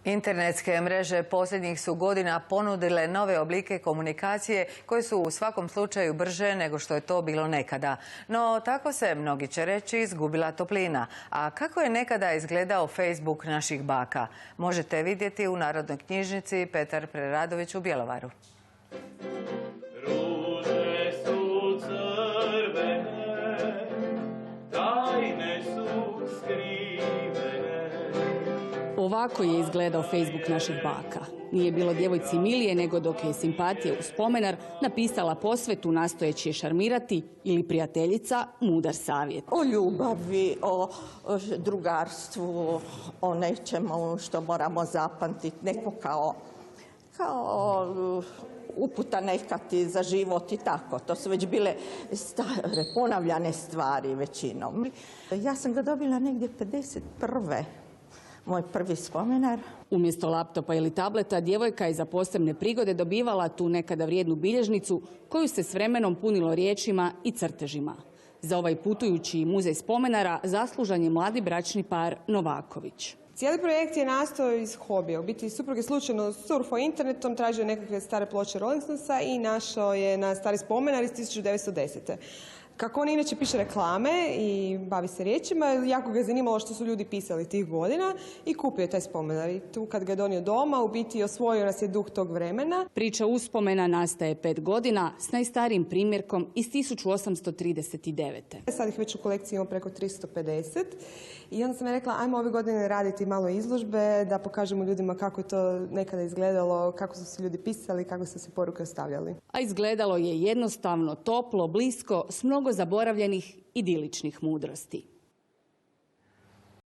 Internetske mreže posljednjih su godina ponudile nove oblike komunikacije koje su u svakom slučaju brže nego što je to bilo nekada. No tako se, mnogi će reći, izgubila toplina. A kako je nekada izgledao Facebook naših baka? Možete vidjeti u Narodnoj knjižnici Petar Preradović u Bjelovaru. Ovako je izgledao Facebook naših baka. Nije bilo djevojci milije nego dok je simpatija u spomenar napisala posvetu nastojeći je šarmirati ili prijateljica mudar savjet. O ljubavi, o drugarstvu, o nečemu što moramo zapamtiti, neko kao uputa nekati za život i tako. To su već bile stare, ponavljane stvari većinom. Ja sam ga dobila negdje 51. Moj prvi spomenar. Umjesto laptopa ili tableta, djevojka je za posebne prigode dobivala tu nekada vrijednu bilježnicu koju se s vremenom punilo riječima i crtežima. Za ovaj putujući muzej spomenara zaslužan je mladi bračni par Novaković. Cijeli projekt je nastao iz hobija. U biti suprug je slučajno surfao internetom, tražio nekakve stare ploče Rolling Stonesa i našao je na stari spomenar iz 1910. Kako on inače piše reklame i bavi se riječima, jako ga je zanimalo što su ljudi pisali tih godina i kupio je taj spomenar. I tu kad ga je donio doma, u biti osvojio nas je duh tog vremena. Priča uspomena nastaje 5 godina s najstarijim primjerkom iz 1839. Sad ih već u kolekciji imamo preko 350 i onda sam je rekla ajmo ove godine raditi malo izložbe da pokažemo ljudima kako je to nekada izgledalo, kako su se ljudi pisali, kako su se poruke ostavljali. A izgledalo je jednostavno, toplo, blisko, s mnogo zaboravljenih idiličnih mudrosti.